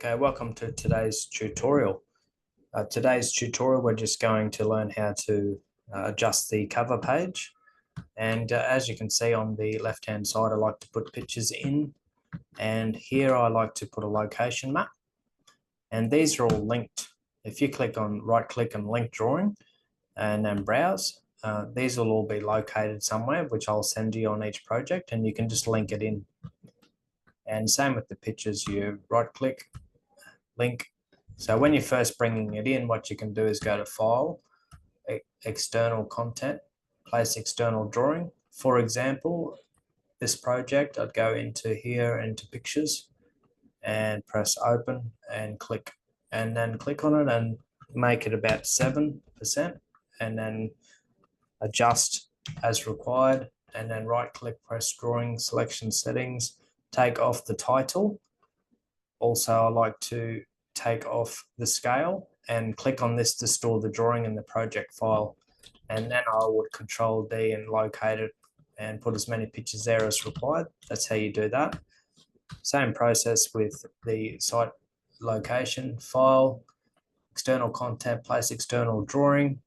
Okay, welcome to today's tutorial. We're just going to learn how to adjust the cover page. And as you can see on the left-hand side, I like to put pictures in. And here I like to put a location map. And these are all linked. If you right-click on link drawing and then browse, these will all be located somewhere, which I'll send you on each project, and you can just link it in. And same with the pictures, you right-click, link. So when you're first bringing it in, what you can do is go to File, External Content, Place External Drawing. For example, this project, I'd go into here, into Pictures, and press Open and click, and then click on it and make it about 7%, and then adjust as required, and then right-click, press Drawing, Selection Settings, take off the title. Also, I like to take off the scale and click on this to store the drawing in the project file. And then I would Control D and locate it and put as many pictures there as required. That's how you do that. Same process with the site location, File, External Content, Place External Drawing,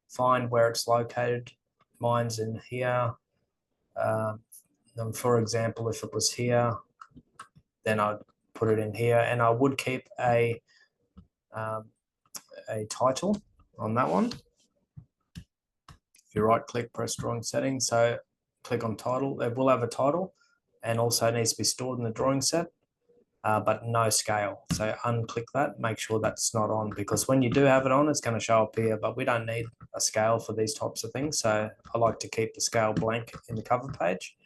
find where it's located. Mine's in here. For example, if it was here, then I'd put it in here, and I would keep a title on that one. If you right click, press drawing settings, so click on title, it will have a title, and also needs to be stored in the drawing set, but no scale. So unclick that, make sure that's not on, because when you do have it on, it's going to show up here, but we don't need a scale for these types of things. So I like to keep the scale blank in the cover page.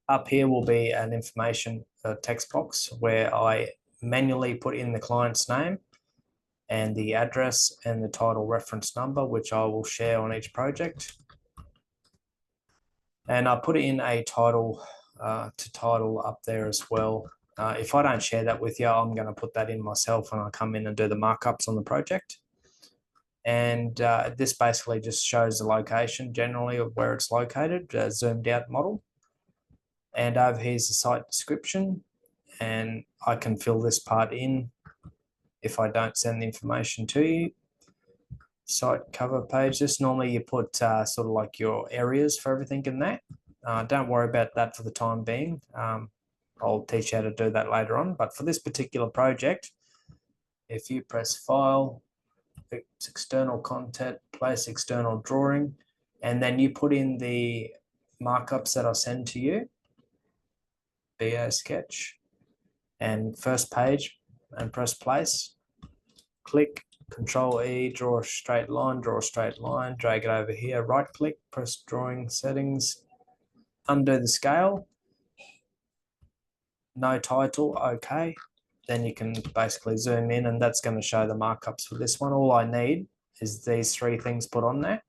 Up here will be an information text box where I manually put in the client's name and the address and the title reference number, which I will share on each project. And I put in a title to title up there as well. If I don't share that with you, I'm going to put that in myself when I come in and do the markups on the project. And this basically just shows the location generally of where it's located, zoomed out model. And over here's the site description, and I can fill this part in if I don't send the information to you. Site cover page, this normally you put sort of like your areas for everything in there. Don't worry about that for the time being. I'll teach you how to do that later on, but for this particular project, if you press File, External Content, Place External Drawing, and then you put in the markups that I send to you, BA Sketch, and first page, and press place, click, Control E, draw a straight line, drag it over here, right click, press drawing settings, undo the scale, no title, okay. Then you can basically zoom in, and that's going to show the markups for this one. All I need is these three things put on there.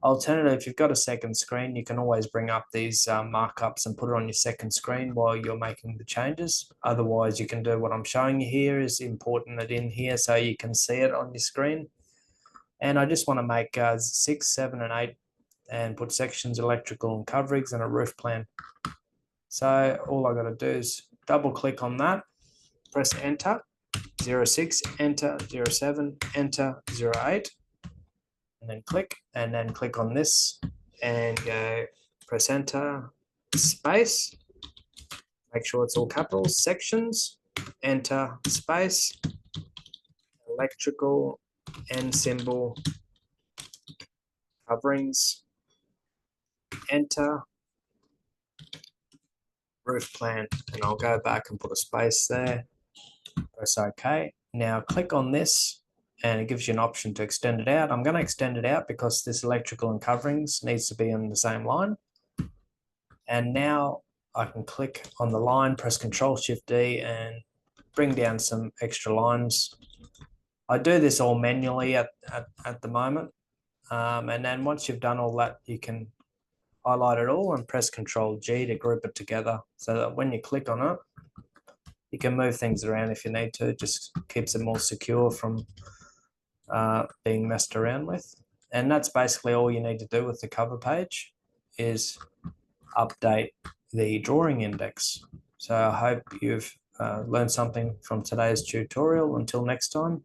Alternative, if you've got a second screen, you can always bring up these markups and put it on your second screen while you're making the changes. Otherwise, you can do what I'm showing you here, is importing it in here so you can see it on your screen. And I just want to make 6, 7, and 8 and put sections, electrical and coverings, and a roof plan. So all I got to do is double click on that, press enter, 06, enter, 07, enter, 08. And then click on this and go press enter, space, make sure it's all capitals, sections, enter, space, electrical and symbol, coverings, enter, roof plan, and I'll go back and put a space there, press OK. Now click on this, and it gives you an option to extend it out. I'm going to extend it out because this electrical and coverings needs to be on the same line. And now I can click on the line, press Control-Shift-D, and bring down some extra lines. I do this all manually at the moment. And then once you've done all that, you can highlight it all and press Control-G to group it together, so that when you click on it, you can move things around if you need to. It just keeps it more secure from being messed around with. And that's basically all you need to do with the cover page, is update the drawing index. So I hope you've learned something from today's tutorial. Until next time,